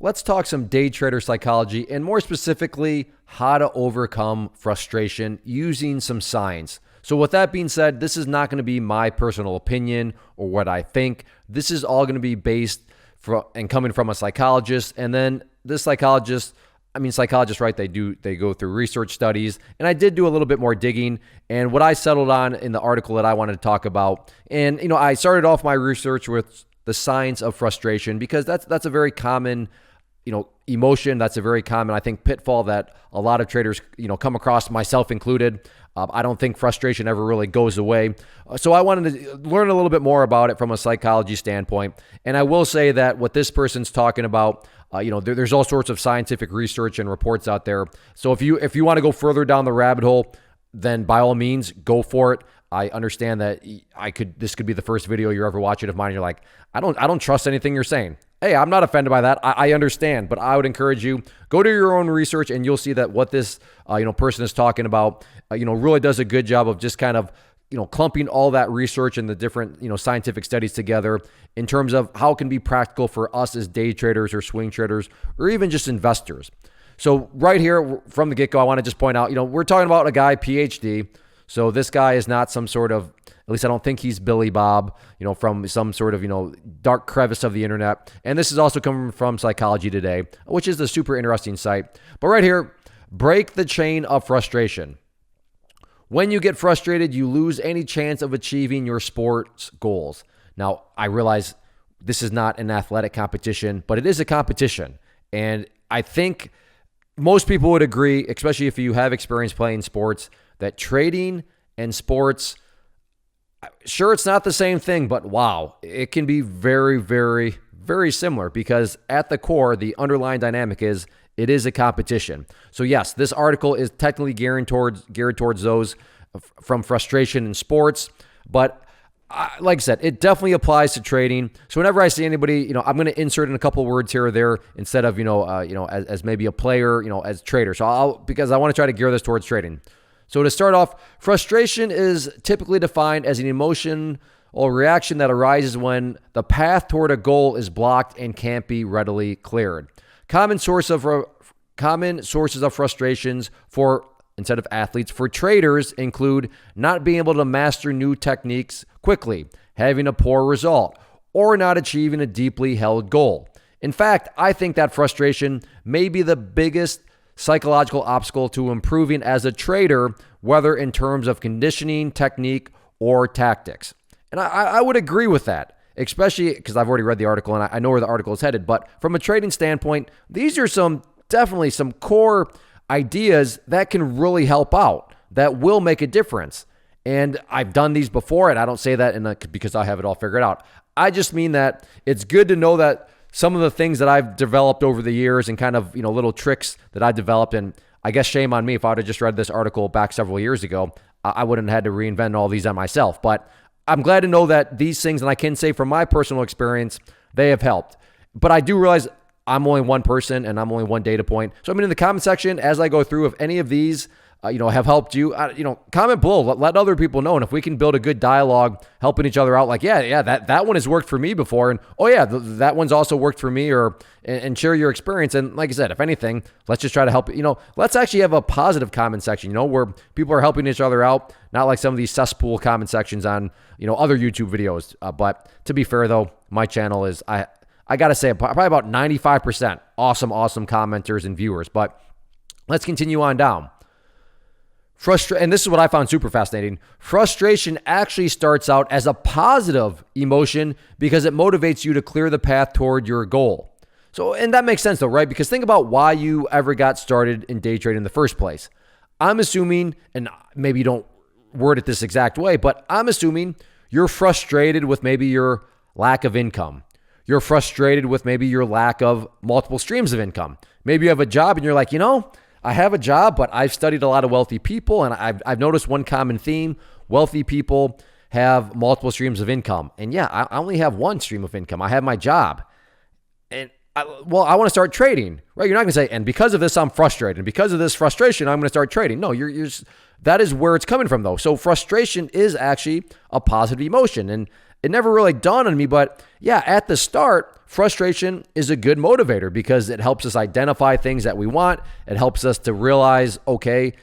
let's talk some day trader psychology and more specifically, how to overcome frustration using some science. So with that being said, this is not going to be my personal opinion or what I think. This is all going to be based and coming from a psychologist. And then this psychologists, right? They go through research studies, and I did do a little bit more digging. And what I settled on in the article that I wanted to talk about, and I started off my research with the science of frustration because that's a very common, emotion. That's a very common, I think, pitfall that a lot of traders, come across, myself included. I don't think frustration ever really goes away. So I wanted to learn a little bit more about it from a psychology standpoint. And I will say that what this person's talking about, there's all sorts of scientific research and reports out there. So if you want to go further down the rabbit hole, then by all means, go for it. I understand that this could be the first video you're ever watching of mine. And you're like, I don't trust anything you're saying. Hey, I'm not offended by that. I understand, but I would encourage you, go do your own research and you'll see that what this, person is talking about, really does a good job of just kind of, clumping all that research and the different, scientific studies together in terms of how it can be practical for us as day traders or swing traders, or even just investors. So right here from the get-go, I want to just point out, we're talking about a guy, PhD. So this guy is not some sort of, at least I don't think he's Billy Bob, from some sort of, dark crevice of the internet. And this is also coming from Psychology Today, which is a super interesting site. But right here, break the chain of frustration. When you get frustrated, you lose any chance of achieving your sports goals. Now, I realize this is not an athletic competition, but it is a competition. And I think most people would agree, especially if you have experience playing sports, that trading and sports, sure, it's not the same thing, but wow, it can be very, very, very similar because at the core, the underlying dynamic is it is a competition. So yes, this article is technically geared towards those from frustration in sports, but like I said, it definitely applies to trading. So whenever I see anybody, I'm going to insert in a couple words here or there instead of, as maybe a player, as trader. So because I want to try to gear this towards trading. So to start off, frustration is typically defined as an emotion or reaction that arises when the path toward a goal is blocked and can't be readily cleared. Common sources of frustrations for, instead of athletes, for traders include not being able to master new techniques quickly, having a poor result, or not achieving a deeply held goal. In fact, I think that frustration may be the biggest psychological obstacle to improving as a trader, whether in terms of conditioning, technique, or tactics. And I would agree with that, especially because I've already read the article and I know where the article is headed. But from a trading standpoint, these are definitely some core ideas that can really help out, that will make a difference. And I've done these before, and I don't say that because I have it all figured out. I just mean that it's good to know that some of the things that I've developed over the years and kind of, little tricks that I developed, and I guess shame on me if I would have just read this article back several years ago, I wouldn't have had to reinvent all these on myself. But I'm glad to know that these things, and I can say from my personal experience, they have helped. But I do realize I'm only one person and I'm only one data point. So in the comment section, as I go through, if any of these have helped you, comment below, let other people know. And if we can build a good dialogue, helping each other out, like, that one has worked for me before. And that one's also worked for me, and share your experience. And like I said, if anything, let's just try to help, let's actually have a positive comment section, where people are helping each other out, not like some of these cesspool comment sections on, other YouTube videos. But to be fair though, my channel is, I got to say probably about 95% awesome commenters and viewers, but let's continue on down. And this is what I found super fascinating. Frustration actually starts out as a positive emotion because it motivates you to clear the path toward your goal. So, and that makes sense though, right? Because think about why you ever got started in day trading in the first place. I'm assuming, and maybe you don't word it this exact way, but I'm assuming you're frustrated with maybe your lack of income. You're frustrated with maybe your lack of multiple streams of income. Maybe you have a job and you're like, I have a job, but I've studied a lot of wealthy people, and I've noticed one common theme. Wealthy people have multiple streams of income. And I only have one stream of income. I have my job. And I want to start trading, right? You're not going to say, and because of this, I'm frustrated. And because of this frustration, I'm going to start trading. No, that is where it's coming from though. So frustration is actually a positive emotion. it never really dawned on me. But yeah, at the start, frustration is a good motivator because it helps us identify things that we want. It helps us to realize, okay,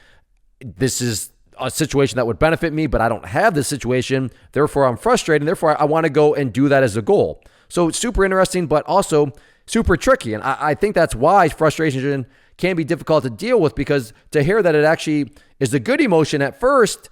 this is a situation that would benefit me, but I don't have this situation. Therefore, I'm frustrated. Therefore, I want to go and do that as a goal. So it's super interesting, but also super tricky. And I think that's why frustration can be difficult to deal with, because to hear that it actually is a good emotion at first,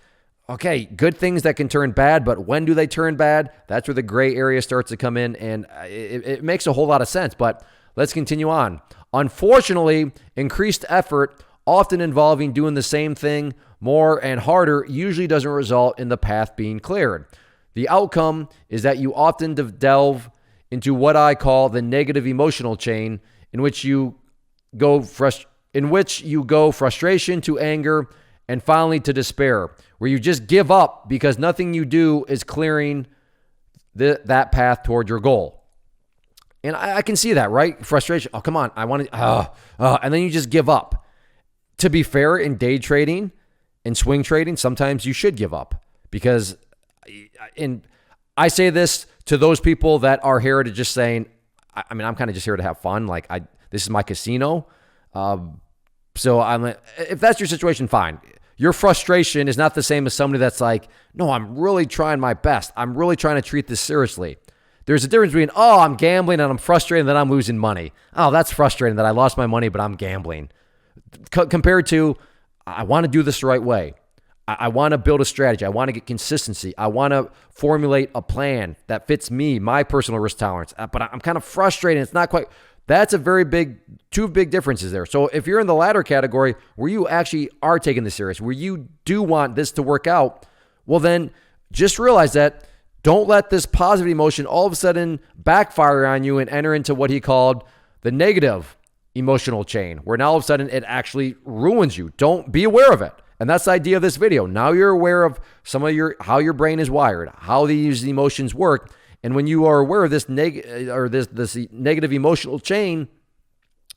okay, good things that can turn bad, but when do they turn bad? That's where the gray area starts to come in, and it makes a whole lot of sense. But let's continue on. Unfortunately, increased effort, often involving doing the same thing more and harder, usually doesn't result in the path being cleared. The outcome is that you often delve into what I call the negative emotional chain, in which you go frustration to anger and finally to despair, where you just give up because nothing you do is clearing that path toward your goal. And I can see that, right? Frustration. Oh, come on. I want to, and then you just give up. To be fair, in day trading and swing trading, sometimes you should give up, because I say this to those people that are here to just saying, I mean, I'm kind of just here to have fun. Like this is my casino. So if that's your situation, fine. Your frustration is not the same as somebody that's like, no, I'm really trying my best. I'm really trying to treat this seriously. There's a difference between, I'm gambling and I'm frustrated that I'm losing money. Oh, that's frustrating that I lost my money, but I'm gambling. Compared to, I want to do this the right way. I want to build a strategy. I want to get consistency. I want to formulate a plan that fits me, my personal risk tolerance. But I'm kind of frustrated. It's not quite. That's two big differences there. So if you're in the latter category where you actually are taking this serious, where you do want this to work out, well, then just realize that don't let this positive emotion all of a sudden backfire on you and enter into what he called the negative emotional chain, where now all of a sudden it actually ruins you. Don't be aware of it. And that's the idea of this video. Now you're aware of how your brain is wired, how these emotions work. And when you are aware of this negative emotional chain,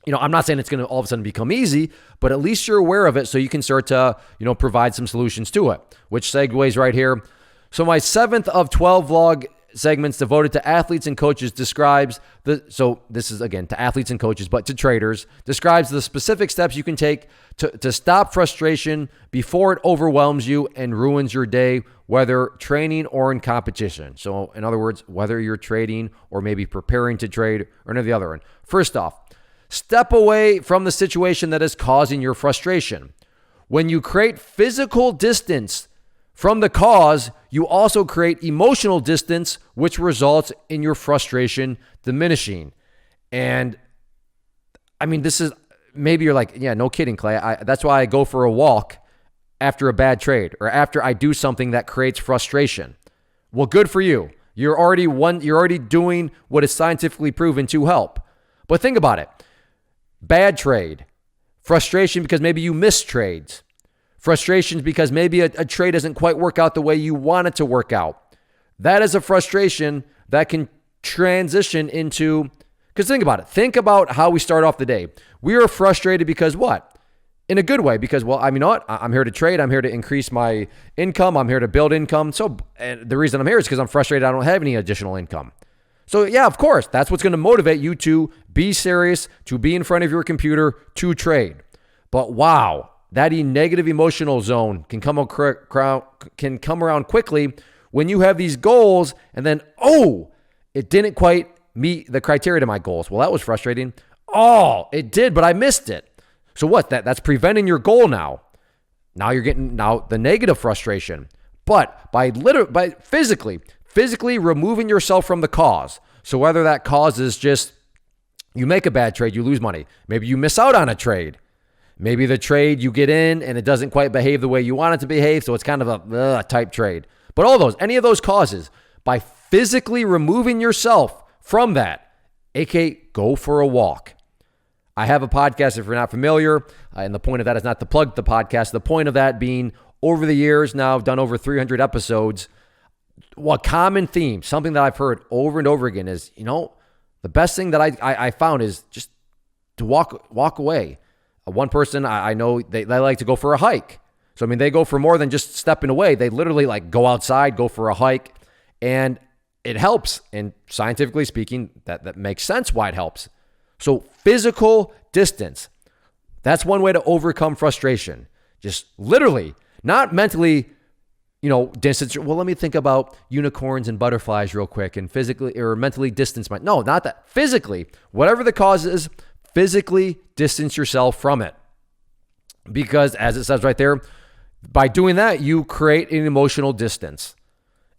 I'm not saying it's going to all of a sudden become easy, but at least you're aware of it so you can start to, provide some solutions to it, which segues right here. So my 7th of 12 vlog segments devoted to athletes and coaches describes so this is again to athletes and coaches, but to traders, describes the specific steps you can take to stop frustration before it overwhelms you and ruins your day, whether training or in competition. So in other words, whether you're trading or maybe preparing to trade or any of the other one. First off, step away from the situation that is causing your frustration. When you create physical distance from the cause, you also create emotional distance, which results in your frustration diminishing. And I mean, this is, maybe you're like, yeah, no kidding, Clay. That's why I go for a walk after a bad trade or after I do something that creates frustration. Well, good for you. You're already doing what is scientifically proven to help. But think about it. Bad trade, frustration because maybe you missed trades. Frustrations because maybe a trade doesn't quite work out the way you want it to work out. That is a frustration that can transition into, because think about it. Think about how we start off the day. We are frustrated because what? In a good way, because, well, you know what? I'm here to trade. I'm here to increase my income. I'm here to build income. So and the reason I'm here is because I'm frustrated I don't have any additional income. So yeah, of course, that's what's going to motivate you to be serious, to be in front of your computer, to trade. But wow, that negative emotional zone can come around quickly when you have these goals and then, it didn't quite meet the criteria to my goals. Well, that was frustrating. Oh, it did, but I missed it. So what? That's preventing your goal now. Now you're getting the negative frustration. But by physically removing yourself from the cause. So whether that cause is just you make a bad trade, you lose money. Maybe you miss out on a trade. Maybe the trade you get in and it doesn't quite behave the way you want it to behave, so it's kind of a type trade. But any of those causes, by physically removing yourself from that, aka go for a walk. I have a podcast if you're not familiar, and the point of that is not to plug the podcast. The point of that being, over the years now, I've done over 300 episodes. What common theme, something that I've heard over and over again is, the best thing that I found is just to walk away. One person I know, they like to go for a hike. So, they go for more than just stepping away. They literally go outside, go for a hike. And it helps. And scientifically speaking, that makes sense why it helps. So physical distance, that's one way to overcome frustration. Just literally, not mentally, distance. Well, let me think about unicorns and butterflies real quick and physically or mentally distance. No, not that. Physically, whatever the cause is, physically distance yourself from it. Because as it says right there, by doing that, you create an emotional distance.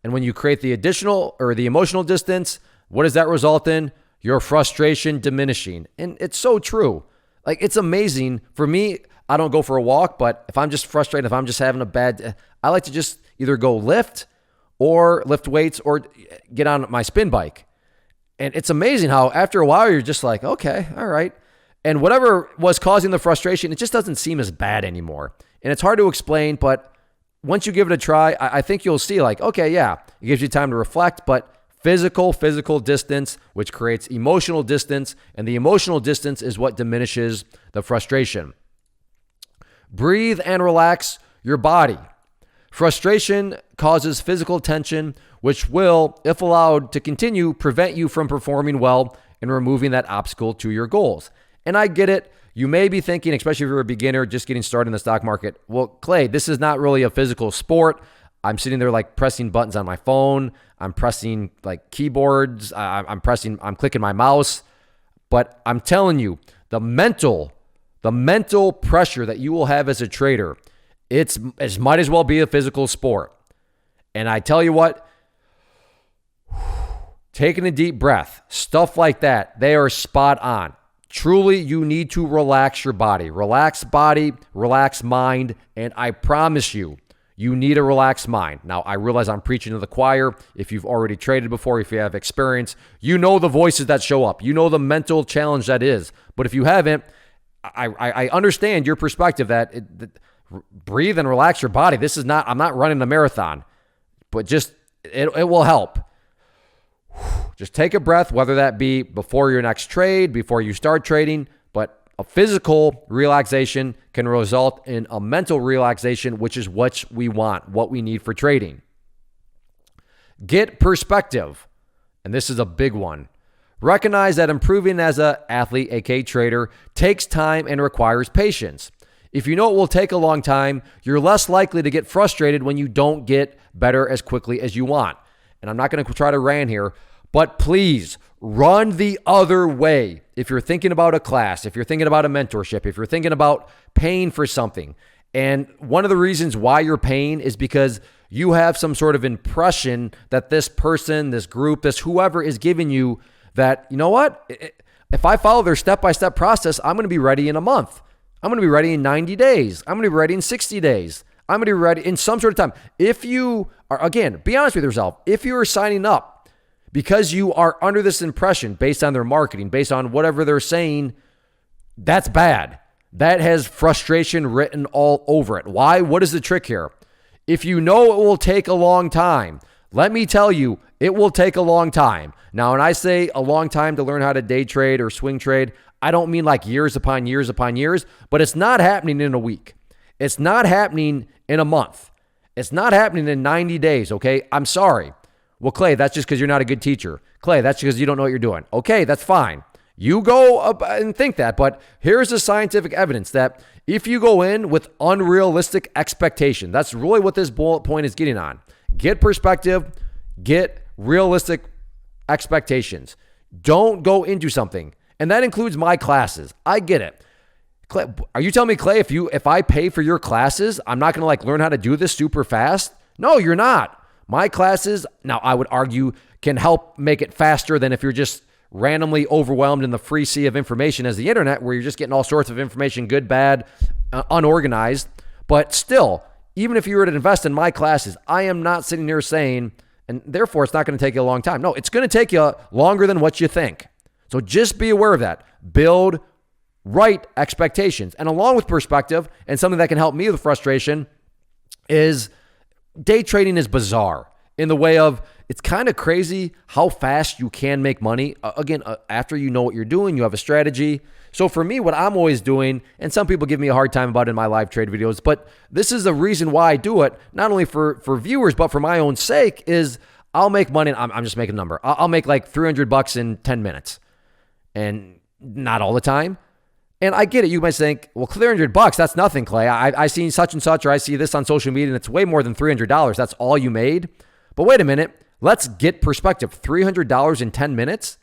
And when you create the additional or the emotional distance, what does that result in? Your frustration diminishing. And it's so true. Like, it's amazing. For me, I don't go for a walk, but if I'm just frustrated, if I'm just having a bad, I like to just either go lift weights or get on my spin bike. And it's amazing how after a while, you're just like, okay, all right. And whatever was causing the frustration, it just doesn't seem as bad anymore. And it's hard to explain, but once you give it a try, I think you'll see like, okay, yeah, it gives you time to reflect, but physical distance, which creates emotional distance, and the emotional distance is what diminishes the frustration. Breathe and relax your body. Frustration causes physical tension, which will, if allowed to continue, prevent you from performing well and removing that obstacle to your goals. And I get it. You may be thinking, especially if you're a beginner just getting started in the stock market, well, Clay, this is not really a physical sport. I'm sitting there like pressing buttons on my phone. I'm pressing like keyboards. I'm clicking my mouse. But I'm telling you, the mental pressure that you will have as a trader, it might as well be a physical sport. And I tell you what, taking a deep breath, stuff like that, they are spot on. Truly, you need to relax your body. Relax body, relax mind, and I promise you, you need a relaxed mind. Now, I realize I'm preaching to the choir. If you've already traded before, if you have experience, you know the voices that show up. You know the mental challenge that is. But if you haven't, I understand your perspective that breathe and relax your body. I'm not running a marathon, but just it will help. Just take a breath, whether that be before your next trade, before you start trading, but a physical relaxation can result in a mental relaxation, which is what we want, what we need for trading. Get perspective. And this is a big one. Recognize that improving as an athlete, aka trader, takes time and requires patience. If you know it will take a long time, you're less likely to get frustrated when you don't get better as quickly as you want. And I'm not going to try to rant here, but please run the other way. If you're thinking about a class, if you're thinking about a mentorship, if you're thinking about paying for something, and one of the reasons why you're paying is because you have some sort of impression that this person, this group, this whoever is giving you that, you know what? If I follow their step-by-step process, I'm going to be ready in a month. I'm going to be ready in 90 days. I'm going to be ready in 60 days. I'm going to be ready in some sort of time. If you are, again, be honest with yourself. If you are signing up because you are under this impression based on their marketing, based on whatever they're saying, that's bad. That has frustration written all over it. Why? What is the trick here? If you know it will take a long time, let me tell you, it will take a long time. Now, when I say a long time to learn how to day trade or swing trade, I don't mean like years upon years upon years, but it's not happening in a week. It's not happening in a month. It's not happening in 90 days, okay? I'm sorry. Well, Clay, that's just because you're not a good teacher. Clay, that's because you don't know what you're doing. Okay, that's fine. You go up and think that, but here's the scientific evidence that if you go in with unrealistic expectation, that's really what this bullet point is getting on. Get perspective, get realistic expectations. Don't go into something. And that includes my classes. I get it. Clay, are you telling me, Clay, if I pay for your classes, I'm not going to learn how to do this super fast? No, you're not. My classes, now I would argue, can help make it faster than if you're just randomly overwhelmed in the free sea of information as the internet, where you're just getting all sorts of information, good, bad, unorganized. But still, even if you were to invest in my classes, I am not sitting here saying, and therefore it's not going to take you a long time. No, it's going to take you longer than what you think. So just be aware of that. Build right expectations. And along with perspective, and something that can help me with frustration, is day trading is bizarre in the way of it's kind of crazy how fast you can make money. Again, after you know what you're doing, you have a strategy. So for me, what I'm always doing, and some people give me a hard time about it in my live trade videos, but this is the reason why I do it, not only for viewers, but for my own sake, is I'll make money. I'm just making a number. I'll make like $300 in 10 minutes, and not all the time. And I get it. You might think, well, $300, that's nothing, Clay. I seen such and such, or I see this on social media, and it's way more than $300. That's all you made. But wait a minute. Let's get perspective. $300 in 10 minutes?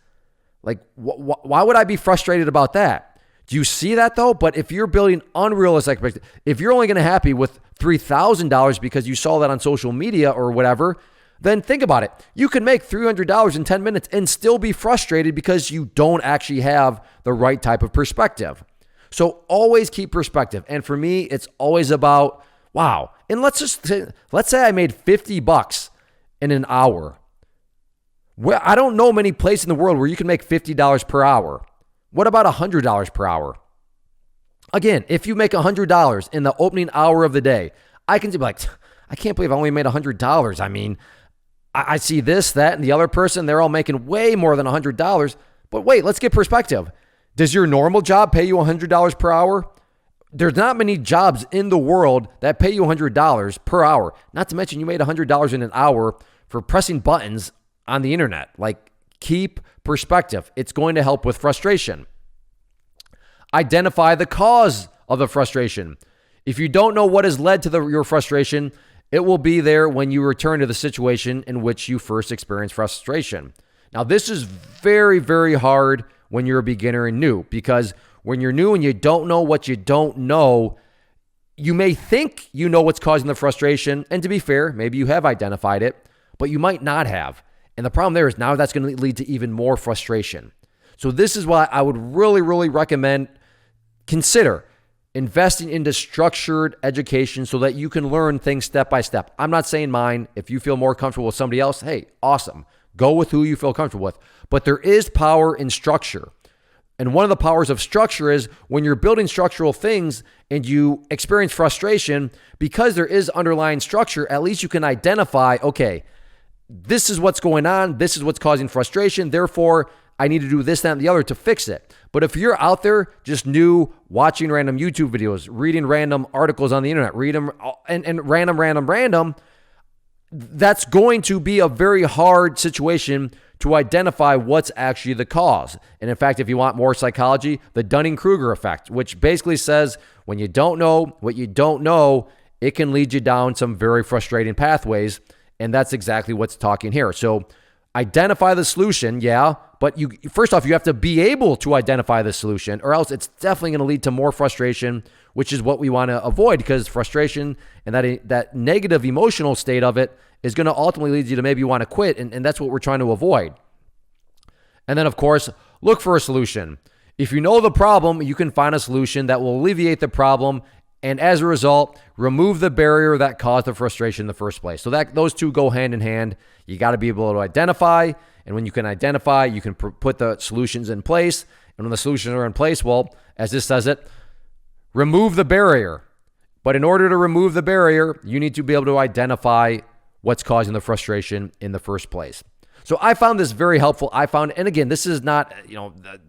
Like, why would I be frustrated about that? Do you see that though? But if you're building unrealistic expectations, if you're only going to be happy with $3,000 because you saw that on social media or whatever, then think about it. You can make $300 in 10 minutes and still be frustrated because you don't actually have the right type of perspective. So always keep perspective. And for me, it's always about, wow. And let's say I made $50 in an hour. Well, I don't know many places in the world where you can make $50 per hour. What about $100 per hour? Again, if you make $100 in the opening hour of the day, I can be like, I can't believe I only made $100. I mean, I see this, that, and the other person, they're all making way more than $100. But wait, let's get perspective. Does your normal job pay you $100 per hour? There's not many jobs in the world that pay you $100 per hour. Not to mention you made $100 in an hour for pressing buttons on the internet. Like, keep perspective. It's going to help with frustration. Identify the cause of the frustration. If you don't know what has led to your frustration, it will be there when you return to the situation in which you first experienced frustration. Now, this is very, very hard when you're a beginner and new, because when you're new and you don't know what you don't know, you may think you know what's causing the frustration. And to be fair, maybe you have identified it, but you might not have. And the problem there is now that's going to lead to even more frustration. So this is why I would really, really recommend consider investing into structured education so that you can learn things step by step. I'm not saying mine. If you feel more comfortable with somebody else, hey, awesome. Go with who you feel comfortable with. But there is power in structure. And one of the powers of structure is when you're building structural things and you experience frustration, because there is underlying structure, at least you can identify, okay, this is what's going on. This is what's causing frustration. Therefore, I need to do this, that, and the other to fix it. But if you're out there just new, watching random YouTube videos, reading random articles on the internet, read them and random, that's going to be a very hard situation to identify what's actually the cause. And in fact, if you want more psychology, the Dunning-Kruger effect, which basically says when you don't know what you don't know, it can lead you down some very frustrating pathways. And that's exactly what's talking here. So identify the solution, yeah, but first off, you have to be able to identify the solution, or else it's definitely going to lead to more frustration, which is what we want to avoid, because frustration and that negative emotional state of it is going to ultimately lead you to maybe want to quit, and that's what we're trying to avoid. And then, of course, look for a solution. If you know the problem, you can find a solution that will alleviate the problem, and as a result, remove the barrier that caused the frustration in the first place. So that those two go hand in hand. You got to be able to identify, and when you can identify, you can put the solutions in place. And when the solutions are in place, well, as this says it, remove the barrier. But in order to remove the barrier, you need to be able to identify what's causing the frustration in the first place. So I found this very helpful. And again, this is not,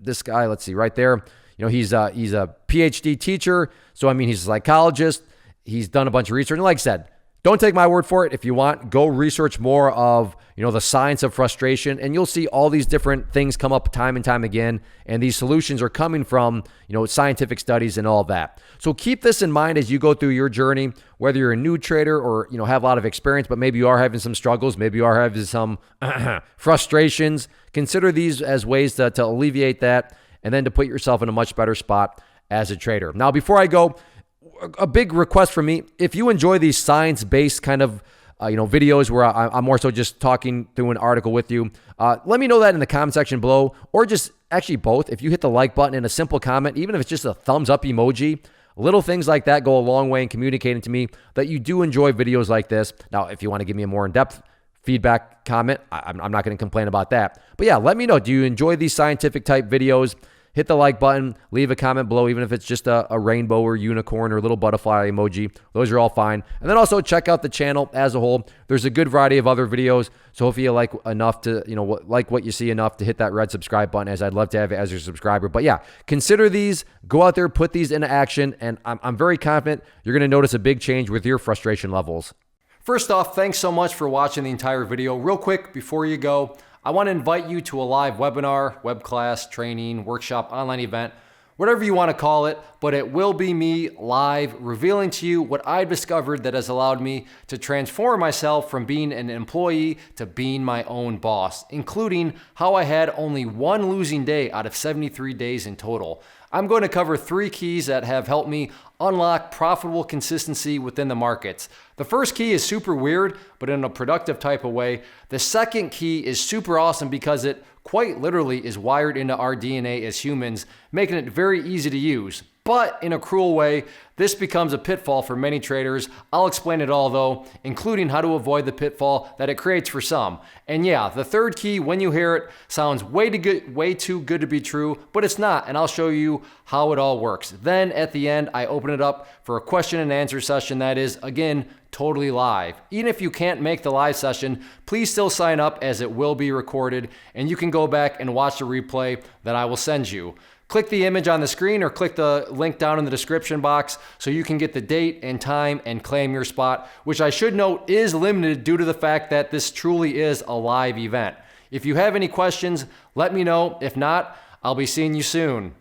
this guy, let's see right there. He's a PhD teacher. So, I mean, he's a psychologist. He's done a bunch of research. And like I said, don't take my word for it. If you want, go research more of, the science of frustration, and you'll see all these different things come up time and time again. And these solutions are coming from, scientific studies and all of that. So keep this in mind as you go through your journey, whether you're a new trader or, have a lot of experience, but maybe you are having some struggles. Maybe you are having some frustrations. Consider these as ways to alleviate that, and then to put yourself in a much better spot as a trader. Now, before I go, a big request from me, if you enjoy these science-based kind of videos where I'm more so just talking through an article with you, let me know that in the comment section below, or just actually both. If you hit the like button and a simple comment, even if it's just a thumbs up emoji, little things like that go a long way in communicating to me that you do enjoy videos like this. Now, if you want to give me a more in-depth feedback comment, I'm not going to complain about that. But yeah, let me know. Do you enjoy these scientific type videos? Hit the like button, leave a comment below, even if it's just a rainbow or unicorn or little butterfly emoji. Those are all fine. And then also check out the channel as a whole. There's a good variety of other videos. So hopefully you like enough to, like what you see enough to hit that red subscribe button, as I'd love to have it as your subscriber. But yeah, consider these, go out there, put these into action. And I'm very confident you're going to notice a big change with your frustration levels. First off, thanks so much for watching the entire video. Real quick, before you go, I want to invite you to a live webinar, web class, training, workshop, online event, whatever you want to call it, but it will be me live revealing to you what I've discovered that has allowed me to transform myself from being an employee to being my own boss, including how I had only one losing day out of 73 days in total. I'm going to cover 3 keys that have helped me unlock profitable consistency within the markets. The first key is super weird, but in a productive type of way. The second key is super awesome because it quite literally is wired into our DNA as humans, making it very easy to use. But in a cruel way, this becomes a pitfall for many traders. I'll explain it all though, including how to avoid the pitfall that it creates for some. And yeah, the third key, when you hear it, sounds way too good to be true, but it's not, and I'll show you how it all works. Then at the end, I open it up for a question and answer session that is, again, totally live. Even if you can't make the live session, please still sign up as it will be recorded, and you can go back and watch the replay that I will send you. Click the image on the screen or click the link down in the description box so you can get the date and time and claim your spot, which I should note is limited due to the fact that this truly is a live event. If you have any questions, let me know. If not, I'll be seeing you soon.